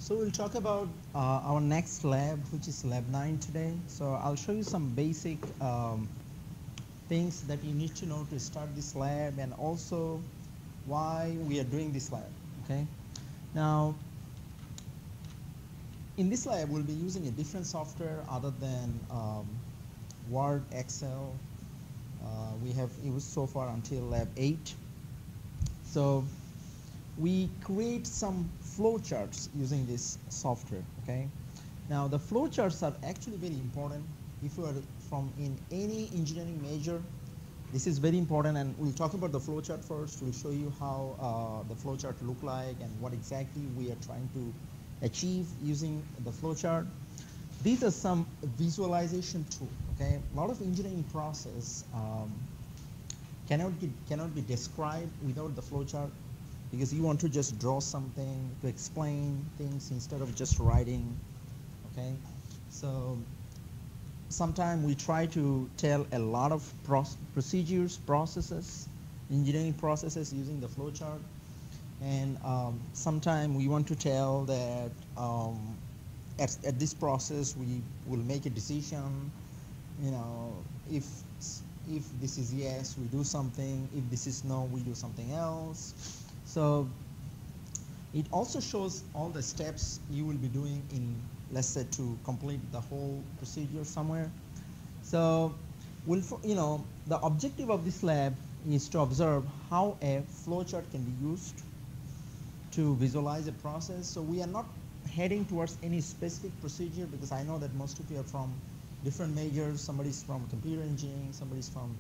So we'll talk about our next lab, which is lab 9 today. So I'll show you some basic things that you need to know to start this lab, and also why we are doing this lab. Okay. Now, in this lab, we'll be using a different software other than Word, Excel. We have used so far until lab 8. So we create some flowcharts using this software. Okay. Now the flowcharts are actually very important. If you are from in any engineering major, this is very important, and we'll talk about the flowchart first. We'll show you how the flowchart look like and what exactly we are trying to achieve using the flowchart. These are some visualization tool. Okay, a lot of engineering process cannot be described without the flowchart, because you want to just draw something to explain things instead of just writing. Okay, so sometimes we try to tell a lot of procedures, processes, engineering processes using the flowchart, and sometimes we want to tell that at this process we will make a decision. You know, if this is yes, we do something. If this is no, we do something else. So it also shows all the steps you will be doing in, let's say, to complete the whole procedure somewhere. So the objective of this lab is to observe how a flowchart can be used to visualize a process. So we are not heading towards any specific procedure, because I know that most of you are from different majors. Somebody's from computer engineering, somebody's from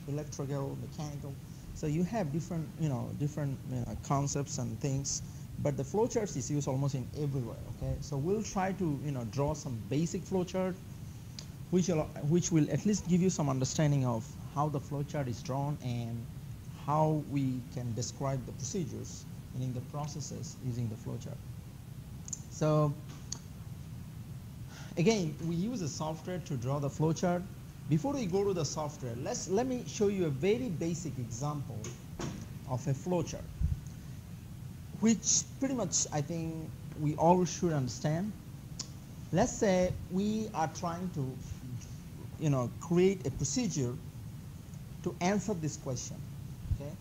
electrical, mechanical. So you have different concepts and things, but the flowcharts is used almost in everywhere. Okay, so we'll try to draw some basic flowchart, which will at least give you some understanding of how the flowchart is drawn and how we can describe the procedures, meaning the processes, using the flowchart. So again, we use a software to draw the flowchart. Before we go to the software, let me show you a very basic example of a flowchart, which pretty much I think we all should understand. Let's say we are trying to create a procedure to answer this question. Okay,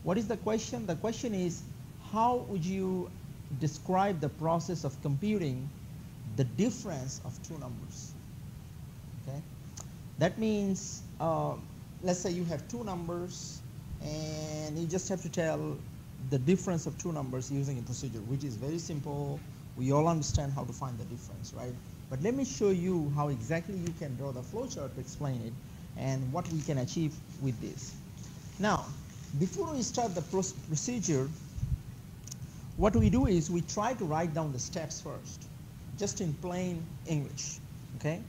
what is the question? The question is, how would you describe the process of computing the difference of two numbers? Okay, that means let's say you have two numbers and you just have to tell the difference of two numbers using a procedure, which is very simple. We all understand how to find the difference, right? But let me show you how exactly you can draw the flowchart to explain it and what we can achieve with this. Now, before we start the procedure, what we do is we try to write down the steps first, just in plain English. Okay,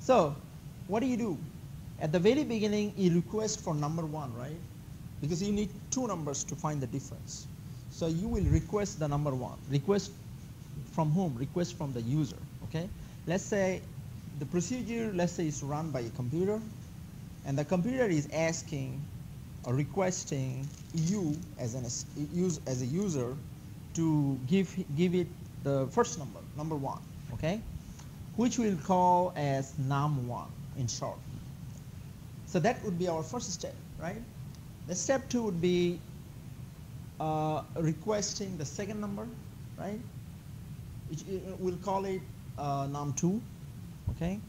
so what do? At the very beginning, you request for number 1, right? Because you need two numbers to find the difference. So you will request the number 1. Request from whom? Request from the user. Okay, let's say the procedure, let's say, is run by a computer, and the computer is asking or requesting you as a user to give it the first number 1. Okay, which we'll call as num1 in short. So that would be our first step, right? The step 2 would be requesting the second number, right? We'll call it num2. Okay.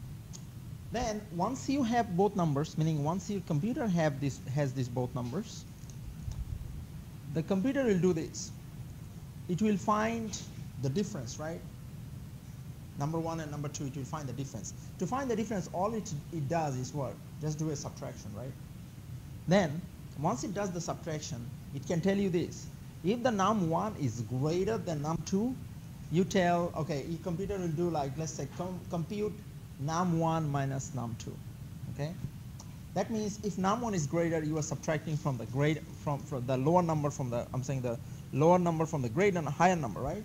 Then once you have both numbers, meaning once your computer has these both numbers, the computer will do this. It will find the difference, right? Number 1 and number 2, it will find the difference. To find the difference, all it does is what? Just do a subtraction, right? Then, once it does the subtraction, it can tell you this. If the num1 is greater than num2, you tell, okay, your computer will do, like, let's say, compute num1 minus num2. Okay? That means if num1 is greater, you are subtracting from the lower number from the, I'm saying the lower number from the greater and higher number, right?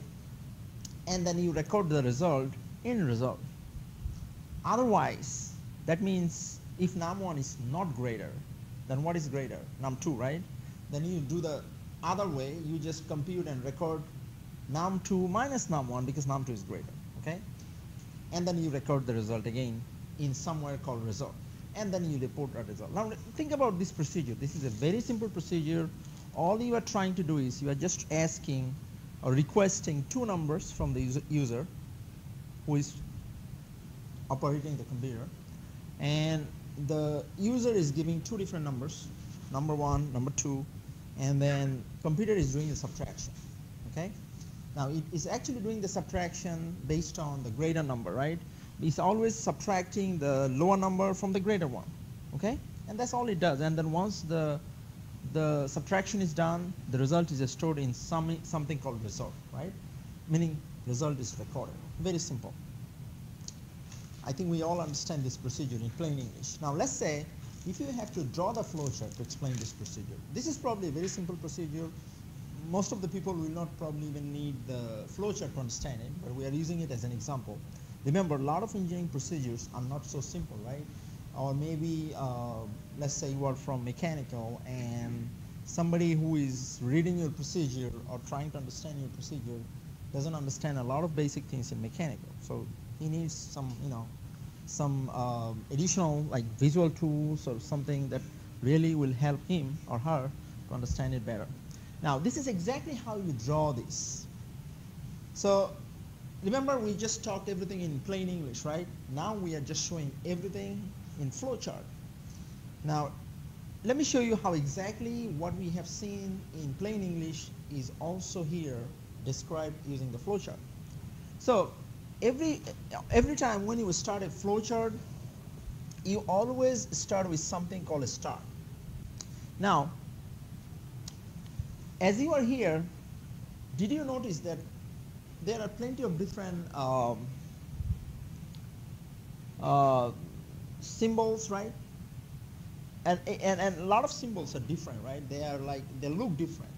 And then you record the result in result. Otherwise, that means if num1 is not greater, then what is greater? Num2, right? Then you do the other way, you just compute and record num2 minus num1 because num2 is greater, okay? And then you record the result again in somewhere called result. And then you report a result. Now think about this procedure. This is a very simple procedure. All you are trying to do is you are just asking or requesting two numbers from the user who is operating the computer, and the user is giving two different numbers, number one, number two, and then computer is doing the subtraction, okay? Now it is actually doing the subtraction based on the greater number, right? It's always subtracting the lower number from the greater one, okay? And that's all it does. And then once the subtraction is done, the result is stored in something called result, right? Meaning result is recorded. Very simple. I think we all understand this procedure in plain English. Now let's say if you have to draw the flowchart to explain this procedure. This is probably a very simple procedure. Most of the people will not probably even need the flowchart to understand it, but we are using it as an example. Remember, a lot of engineering procedures are not so simple, right? Or maybe, let's say you are from mechanical and somebody who is reading your procedure or trying to understand your procedure doesn't understand a lot of basic things in mechanical. So he needs some, some additional like visual tools or something that really will help him or her to understand it better. Now, this is exactly how you draw this. So remember, we just talked everything in plain English, right? Now we are just showing everything in flowchart. Now, let me show you how exactly what we have seen in plain English is also here described using the flowchart. So every time when you start a flowchart, you always start with something called a start. Now, as you are here, did you notice that there are plenty of different symbols, right? And a lot of symbols are different, right? They are like, they look different.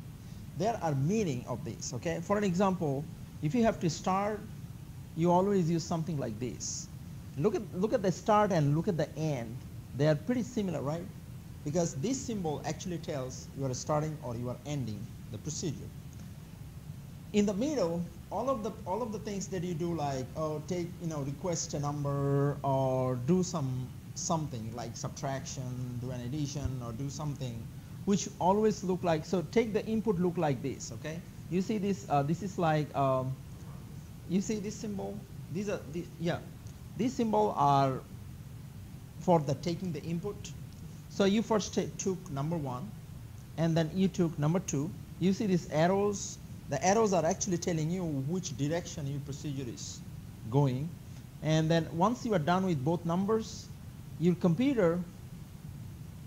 There are meaning of this, okay? For an example, if you have to start, you always use something like this. Look at the start and look at the end. They are pretty similar, right? Because this symbol actually tells you are starting or you are ending the procedure. In the middle, all of the things that you do, like request a number or do something like subtraction, do an addition, or do something, which always look like, so take the input look like this, okay? You see this, this is like, you see this symbol? These symbol are for the taking the input. So you first took number one, and then you took number two. You see these arrows? The arrows are actually telling you which direction your procedure is going. And then once you are done with both numbers, your computer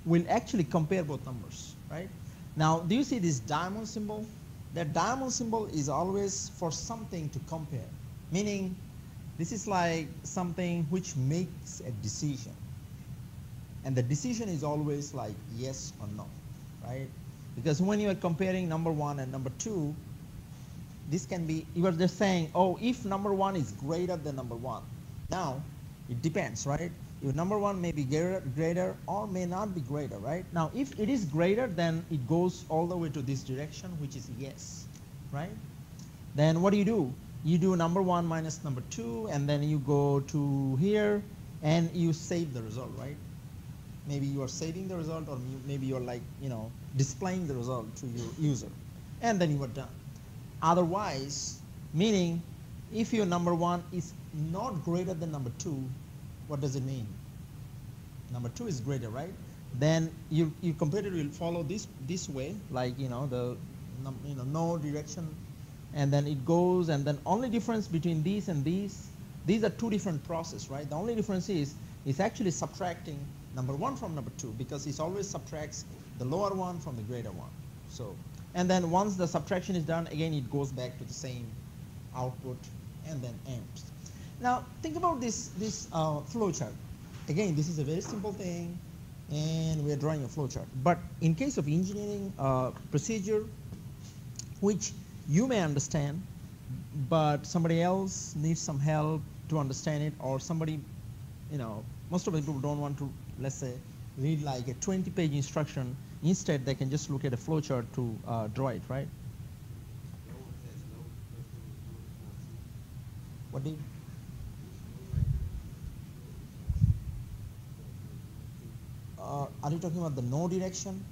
will actually compare both numbers, right? Now, do you see this diamond symbol? That diamond symbol is always for something to compare, meaning this is like something which makes a decision. And the decision is always like yes or no, right? Because when you are comparing number one and number two, this can be, you are just saying, oh, if number one is greater than number one. Now, it depends, right? Your number one may be greater or may not be greater, right? Now, if it is greater, then it goes all the way to this direction, which is yes, right? Then what do? You do number one minus number two, and then you go to here, and you save the result, right? Maybe you are saving the result, or maybe you're like, displaying the result to your user, and then you are done. Otherwise, meaning if your number one is not greater than number two, what does it mean? Number two is greater, right? Then your computer will follow this way, like no direction, and then it goes, and then only difference between these and these are two different processes, right? The only difference is it's actually subtracting number one from number two, because it always subtracts the lower one from the greater one. So, and then once the subtraction is done, again it goes back to the same output and then ends. Now think about this flowchart. Again, this is a very simple thing, and we are drawing a flowchart. But in case of engineering procedure, which you may understand, but somebody else needs some help to understand it, or somebody, most of the people don't want to, let's say, read like a 20-page instruction. Instead, they can just look at a flowchart to draw it, right? What do you? Are you talking about the no direction?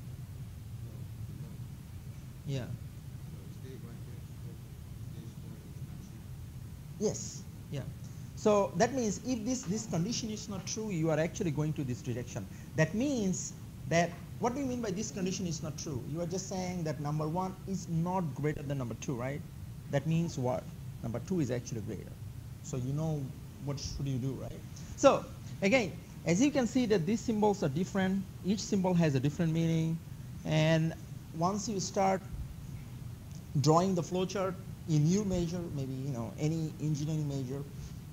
Yeah. Yes. Yeah. So that means if this condition is not true, you are actually going to this direction. That means that what do you mean by this condition is not true? You are just saying that number 1 is not greater than number 2, right? That means what? Number 2 is actually greater. So you know what should you do, right? So again, as you can see that these symbols are different. Each symbol has a different meaning, and once you start drawing the flowchart in your major, maybe any engineering major,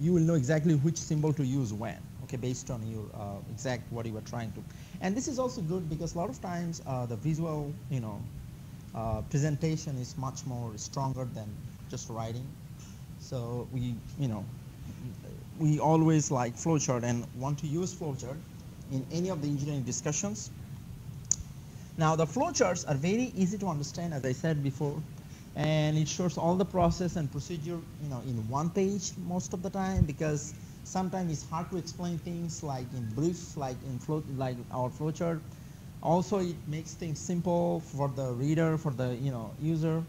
you will know exactly which symbol to use when, okay, based on your exact what you are trying to. And this is also good because a lot of times the visual, presentation is much more stronger than just writing. So we always like flowchart and want to use flowchart in any of the engineering discussions. Now the flowcharts are very easy to understand, as I said before, and it shows all the process and procedure in one page most of the time, because sometimes it's hard to explain things like in brief, like our flowchart. Also, it makes things simple for the reader, for the user,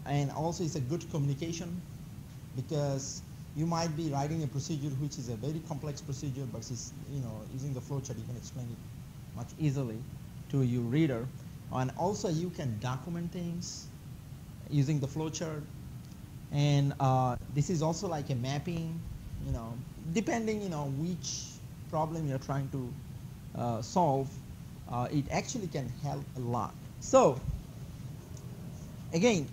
and also it's a good communication, because you might be writing a procedure which is a very complex procedure, but it's, using the flowchart you can explain it much easily to your reader. And also you can document things using the flowchart. And this is also like a mapping, depending which problem you're trying to solve, it actually can help a lot. So again,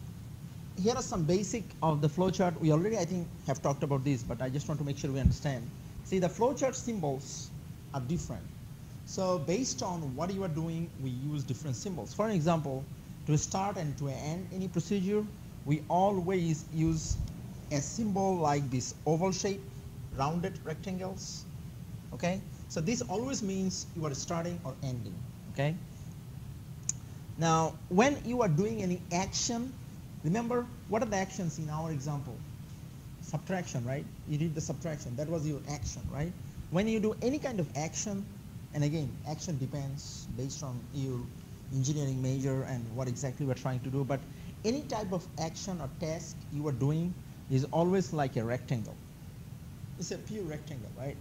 here are some basic of the flowchart. We already, I think, have talked about this, but I just want to make sure we understand. See, the flowchart symbols are different. So based on what you are doing, we use different symbols. For example, to start and to end any procedure, we always use a symbol like this oval shape, rounded rectangles, okay? So this always means you are starting or ending, okay? Now, when you are doing any action, remember, what are the actions in our example? Subtraction, right? You did the subtraction. That was your action, right? When you do any kind of action, and again, action depends based on your engineering major and what exactly we're trying to do, but any type of action or task you are doing is always like a rectangle. It's a pure rectangle, right?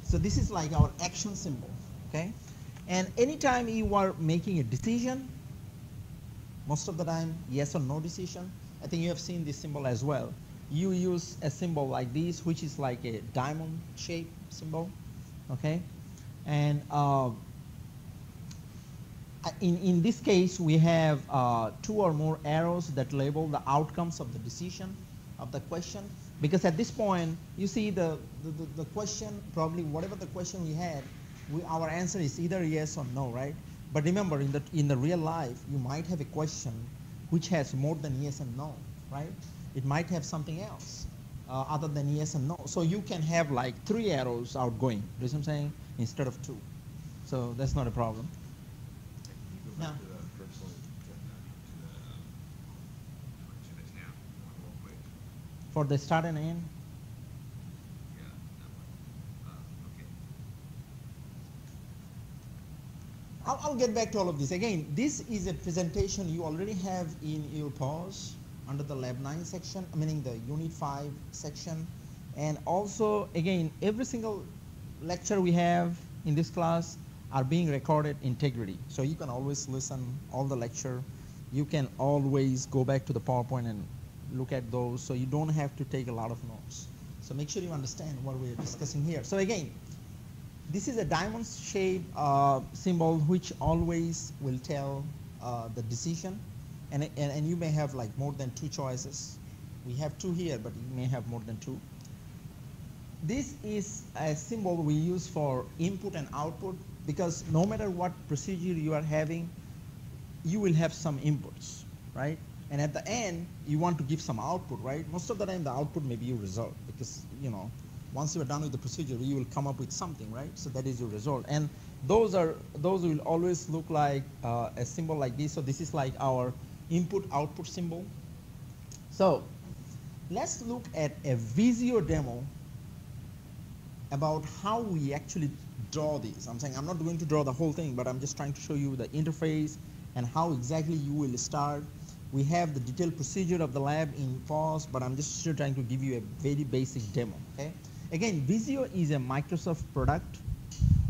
So this is like our action symbol, okay? And anytime you are making a decision, most of the time, yes or no decision, I think you have seen this symbol as well. You use a symbol like this, which is like a diamond shape symbol, okay? And in this case, we have 2 or more arrows that label the outcomes of the decision of the question. Because at this point, you see the question, probably whatever the question we had, our answer is either yes or no, right? But remember, in the real life, you might have a question which has more than yes and no, right? It might have something else other than yes and no. So you can have like 3 arrows outgoing, you see what I'm saying, instead of 2. So that's not a problem. Now, for the start and end? I'll get back to all of this. Again, this is a presentation you already have in your pause under the Lab 9 section, meaning the Unit 5 section. And also, again, every single lecture we have in this class are being recorded integrity. So you can always listen all the lecture. You can always go back to the PowerPoint and look at those, so you don't have to take a lot of notes. So make sure you understand what we're discussing here. So again, this is a diamond shape symbol which always will tell the decision, and you may have like more than 2 choices. We have 2 here, but you may have more than 2. This is a symbol we use for input and output, because no matter what procedure you are having, you will have some inputs, right? And at the end, you want to give some output, right? Most of the time, the output may be your result, because once you are done with the procedure, you will come up with something, right? So that is your result. And those will always look like a symbol like this. So this is like our input-output symbol. So let's look at a Visio demo about how we actually draw these. I'm saying I'm not going to draw the whole thing, but I'm just trying to show you the interface and how exactly you will start. We have the detailed procedure of the lab in pause, but I'm just still trying to give you a very basic demo. Okay. Again, Visio is a Microsoft product.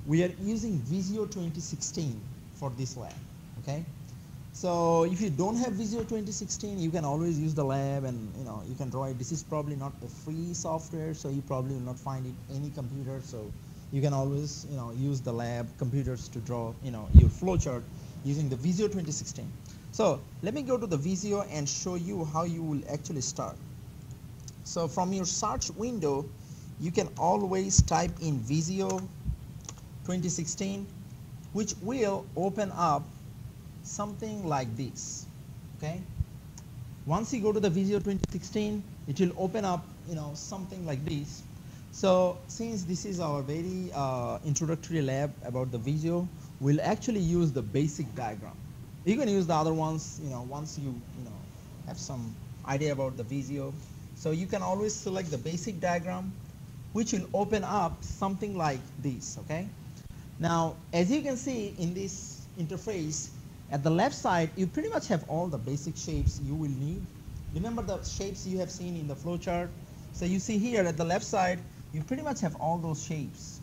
We are using Visio 2016 for this lab. Okay. So if you don't have Visio 2016, you can always use the lab, and you can draw it. This is probably not a free software, so you probably will not find it any computer. So you can always use the lab computers to draw your flowchart using the Visio 2016. So let me go to the Visio and show you how you will actually start. So from your search window, you can always type in Visio 2016, which will open up something like this. Okay, once you go to the Visio 2016, it will open up something like this. So since this is our very introductory lab about the Visio, we'll actually use the basic diagram. You can use the other ones once you have some idea about the Visio. So you can always select the basic diagram, which will open up something like this. Okay, now as you can see in this interface, at the left side, you pretty much have all the basic shapes you will need. Remember the shapes you have seen in the flowchart? So you see here at the left side, you pretty much have all those shapes.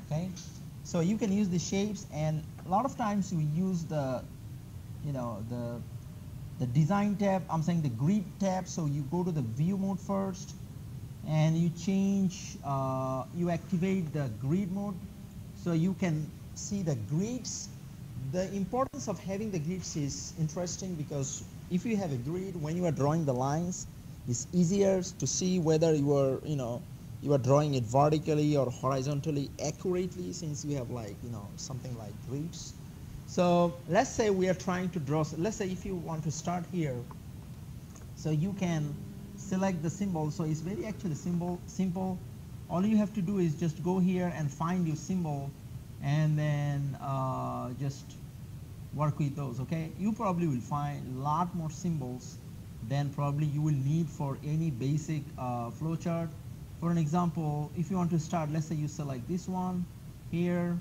Okay, so you can use the shapes, and a lot of times you use the the design tab. I'm saying the grid tab. So you go to the view mode first, and you change, you activate the grid mode, so you can see the grids. The importance of having the grids is interesting, because if you have a grid, when you are drawing the lines, it's easier to see whether you are drawing it vertically or horizontally accurately, since you have something like grids. So let's say we are trying to draw, let's say if you want to start here, so you can select the symbol. So it's very actually simple. All you have to do is just go here and find your symbol, and then just work with those. Okay, you probably will find a lot more symbols than probably you will need for any basic flowchart. For an example, if you want to start, let's say you select this one here,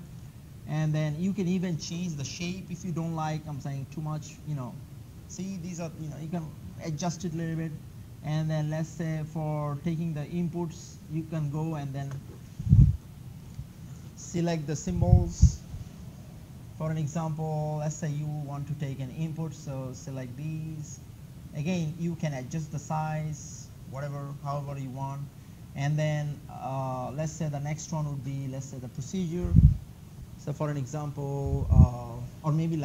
and then you can even change the shape if you don't like, I'm saying, too much, see, these are, you can adjust it a little bit. And then let's say for taking the inputs, you can go and then select the symbols. For an example, let's say you want to take an input, so select these. Again, you can adjust the size, however you want. And then let's say the next one would be, let's say, the procedure. So for an example, or maybe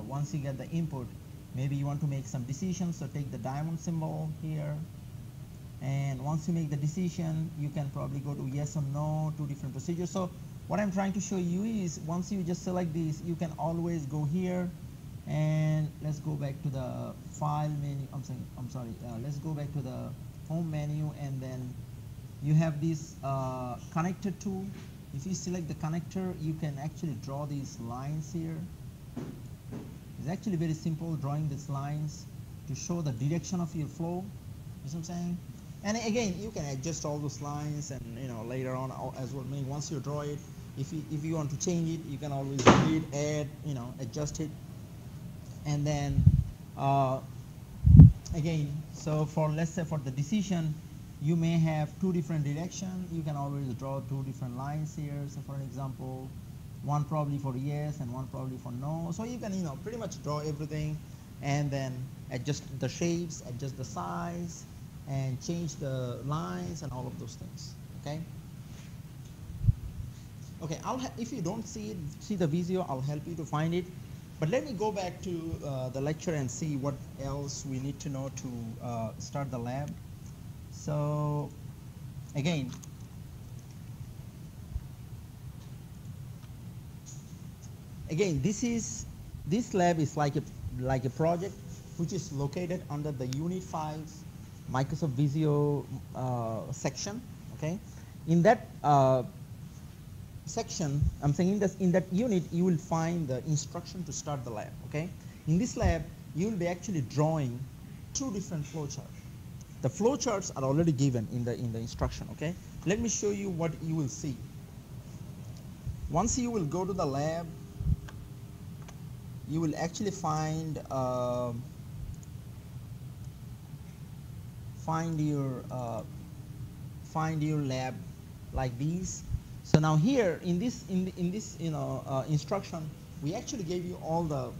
once you get the input, maybe you want to make some decisions, so take the diamond symbol here. And once you make the decision, you can probably go to yes or no, two different procedures. So what I'm trying to show you is, once you just select these, you can always go here, and let's go back to the file menu. Let's go back to the home menu, and then you have this connector tool. If you select the connector, you can actually draw these lines here. It's actually very simple, drawing these lines to show the direction of your flow. You see what I'm saying? And again, you can adjust all those lines, and later on as well. Once you draw it, if you want to change it, you can always delete, add, adjust it. And then again, so let's say for the decision, you may have two different directions. You can always draw two different lines here. So for an example, one probably for yes and one probably for no. So you can pretty much draw everything, and then adjust the shapes, adjust the size, and change the lines and all of those things. Okay. Okay. If you don't see the Visio, I'll help you to find it. But let me go back to the lecture and see what else we need to know to start the lab. So again, this lab is like a project which is located under the Unit 5 Microsoft Visio section. Okay, in that section, I'm saying in that unit, you will find the instruction to start the lab. Okay, in this lab, you will be actually drawing two different flowcharts. The flowcharts are already given in the instruction. Okay, let me show you what you will see. Once you will go to the lab, you will actually find your lab like these. So now here in this instruction, we actually gave you all the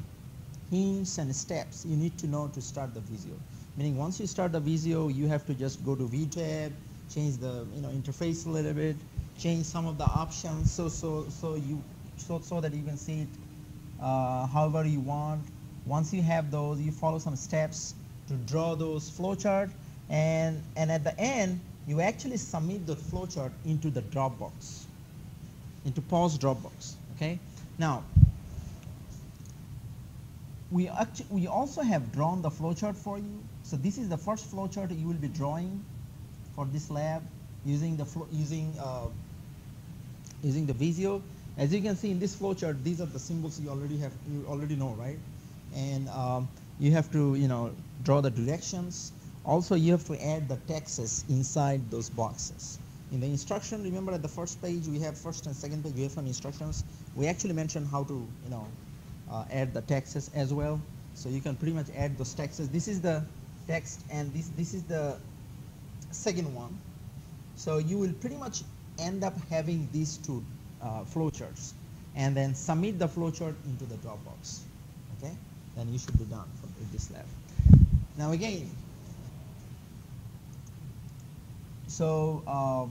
hints and steps you need to know to start the Visio. Meaning once you start the Visio, you have to just go to View tab, change the interface a little bit, change some of the options so that you can see it however you want. Once you have those, you follow some steps to draw those flowchart, and at the end you actually submit the flowchart into the Dropbox, into PAWS Dropbox. Okay. Now we also have drawn the flowchart for you. So this is the first flowchart you will be drawing for this lab using the Visio. As you can see in this flowchart, these are the symbols you already know, right? And you have to draw the directions. Also, you have to add the texts inside those boxes. In the instruction, remember at the first page we have first and second page we have some instructions. We actually mentioned how to add the texts as well. So you can pretty much add those texts. This is the text, and this is the second one. So you will pretty much end up having these two flowcharts, and then submit the flowchart into the Dropbox. Okay, then you should be done with this lab. Now again, so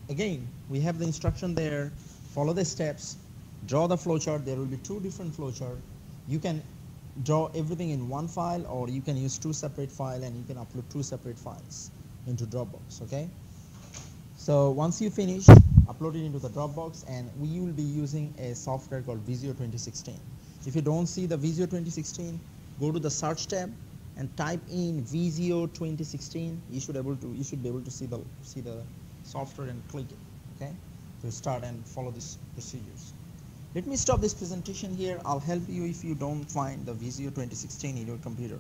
again we have the instruction there. Follow the steps, draw the flowchart. There will be two different flowchart. You can draw everything in one file, or you can use two separate files, and you can upload two separate files into Dropbox. Okay. So once you finish, upload it into the Dropbox, and we will be using a software called Visio 2016. If you don't see the Visio 2016, go to the search tab and type in Visio 2016. You should be able to see the software and click it. Okay, to start and follow these procedures. Let me stop this presentation here. I'll help you if you don't find the Visio 2016 in your computer.